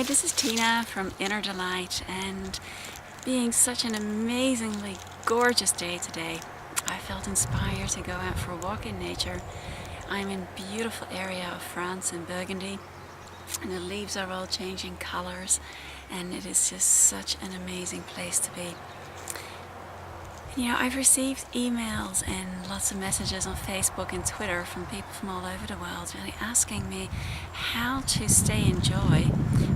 Hi, this is Tina from Inner Delight, and being such an amazingly gorgeous day today, I felt inspired to go out for a walk in nature. I'm in a beautiful area of France in Burgundy, and the leaves are all changing colors, and it is just such an amazing place to be. You know, I've received emails and lots of messages on Facebook and Twitter from people from all over the world really asking me how to stay in joy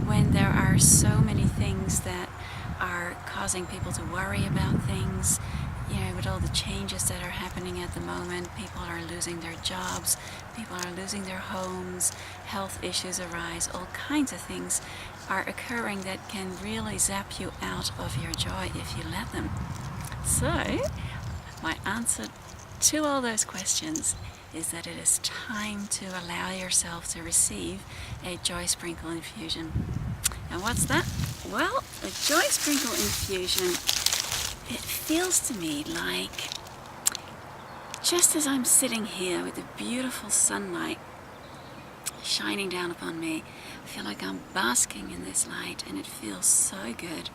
when there are so many things that are causing people to worry about things. You know, with all the changes that are happening at the moment, people are losing their jobs, people are losing their homes, health issues arise, all kinds of things are occurring that can really zap you out of your joy if you let them. So, my answer to all those questions is that it is time to allow yourself to receive a Joy Sprinkle Infusion. And what's that? Well, a Joy Sprinkle Infusion, it feels to me like just as I'm sitting here with the beautiful sunlight shining down upon me, I feel like I'm basking in this light and it feels so good.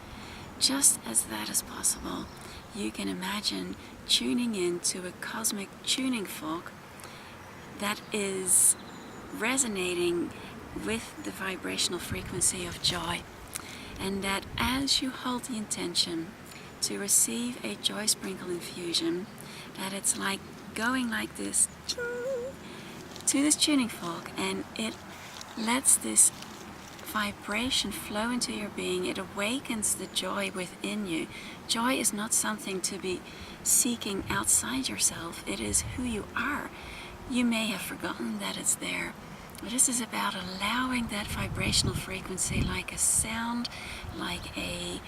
Just as that is possible, you can imagine tuning into a cosmic tuning fork that is resonating with the vibrational frequency of joy, and that as you hold the intention to receive a Joy Sprinkle Infusion, that it's like going like this to this tuning fork, and it lets this vibration flow into your being. It awakens the joy within you. Joy is not something to be seeking outside yourself. It is who you are. You may have forgotten that it's there. This is about allowing that vibrational frequency, like a sound, like a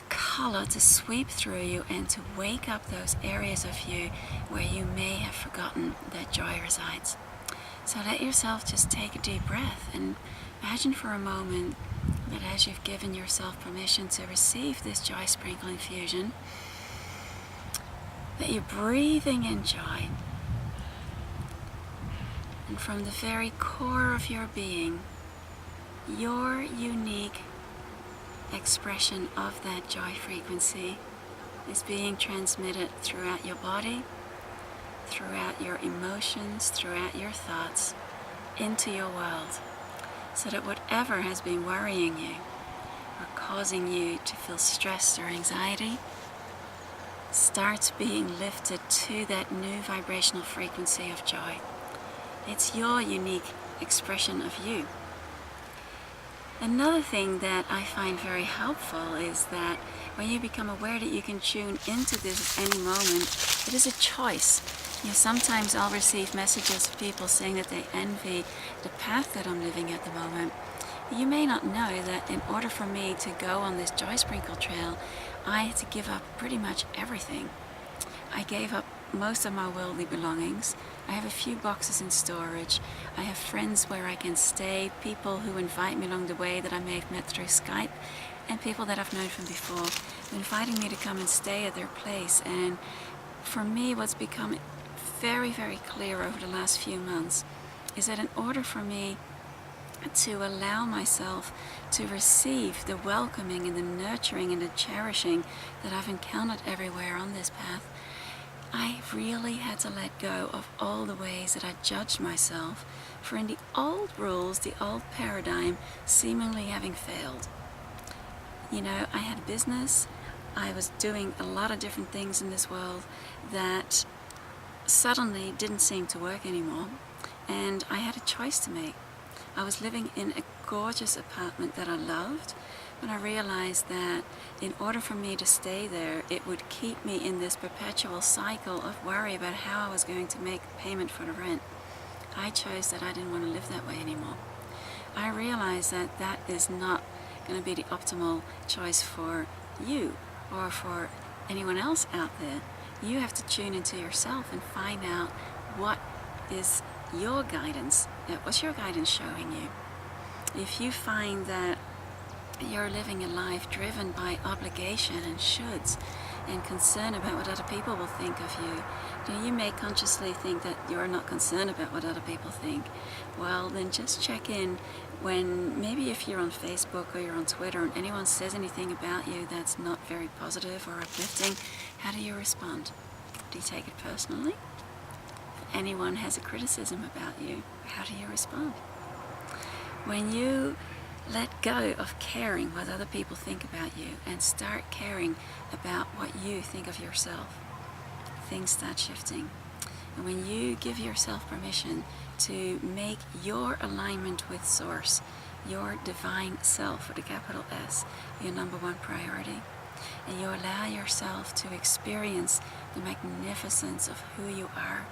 color, to sweep through you and to wake up those areas of you where you may have forgotten that joy resides. So let yourself just take a deep breath and imagine for a moment that as you've given yourself permission to receive this Joy Sprinkle Infusion, that you're breathing in joy. And from the very core of your being, your unique expression of that joy frequency is being transmitted throughout your body, throughout your emotions, throughout your thoughts, into your world, so that whatever has been worrying you or causing you to feel stress or anxiety starts being lifted to that new vibrational frequency of joy. It's your unique expression of you. Another thing that I find very helpful is that when you become aware that you can tune into this at any moment, it is a choice. You know, sometimes I'll receive messages of people saying that they envy the path that I'm living at the moment. You may not know that in order for me to go on this Joy Sprinkle trail, I had to give up pretty much everything. I gave up most of my worldly belongings. I have a few boxes in storage. I have friends where I can stay, people who invite me along the way that I may have met through Skype, and people that I've known from before, inviting me to come and stay at their place. And for me, what's become very, very clear over the last few months is that in order for me to allow myself to receive the welcoming and the nurturing and the cherishing that I've encountered everywhere on this path, I really had to let go of all the ways that I judged myself for, in the old rules, the old paradigm, seemingly having failed. You know, I had a business, I was doing a lot of different things in this world that suddenly didn't seem to work anymore, and I had a choice to make. I was living in a gorgeous apartment that I loved, but I realized that in order for me to stay there, it would keep me in this perpetual cycle of worry about how I was going to make payment for the rent. I chose that I didn't want to live that way anymore. I realized that that is not going to be the optimal choice for you or for anyone else out there. You have to tune into yourself and find out what is your guidance. What's your guidance showing you? If you find that you're living a life driven by obligation and shoulds and concern about what other people will think of you, you may consciously think that you're not concerned about what other people think. Well, then just check in When maybe if you're on Facebook or you're on Twitter and anyone says anything about you that's not very positive or uplifting, how do you respond? Do you take it personally? If anyone has a criticism about you, how do you respond? When you let go of caring what other people think about you and start caring about what you think of yourself, things start shifting. And when you give yourself permission to make your alignment with Source, your divine self with a capital S, your number one priority, and you allow yourself to experience the magnificence of who you are,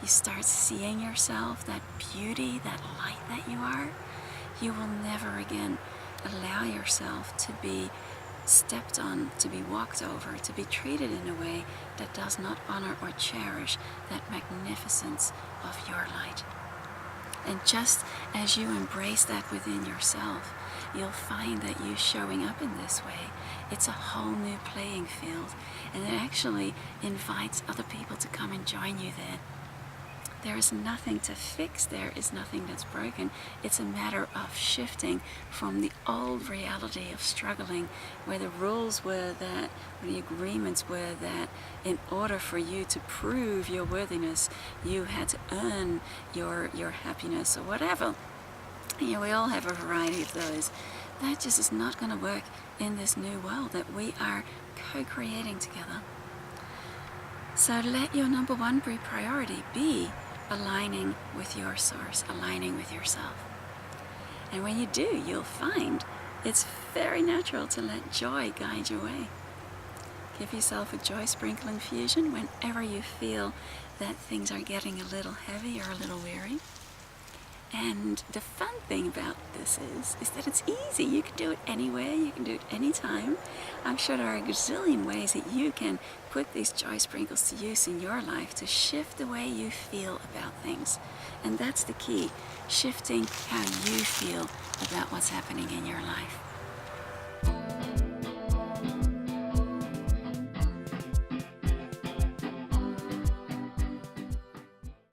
you start seeing yourself, that beauty, that light that you are, you will never again allow yourself to be stepped on, to be walked over, to be treated in a way that does not honor or cherish that magnificence of your light. And just as you embrace that within yourself, you'll find that you showing up in this way, it's a whole new playing field, and it actually invites other people to come and join you there. There is nothing to fix, there is nothing that's broken. It's a matter of shifting from the old reality of struggling, where the rules were that, where the agreements were that in order for you to prove your worthiness, you had to earn your happiness or whatever. You know, we all have a variety of those. That just is not going to work in this new world that we are co-creating together. So let your number one priority be aligning with your Source, aligning with yourself. And when you do, you'll find it's very natural to let joy guide your way. Give yourself a Joy Sprinkle Infusion whenever you feel that things are getting a little heavy or a little weary. And the fun thing about this is that it's easy. You can do it anywhere, you can do it anytime. I'm sure there are a gazillion ways that you can put these joy sprinkles to use in your life to shift the way you feel about things. And that's the key, shifting how you feel about what's happening in your life.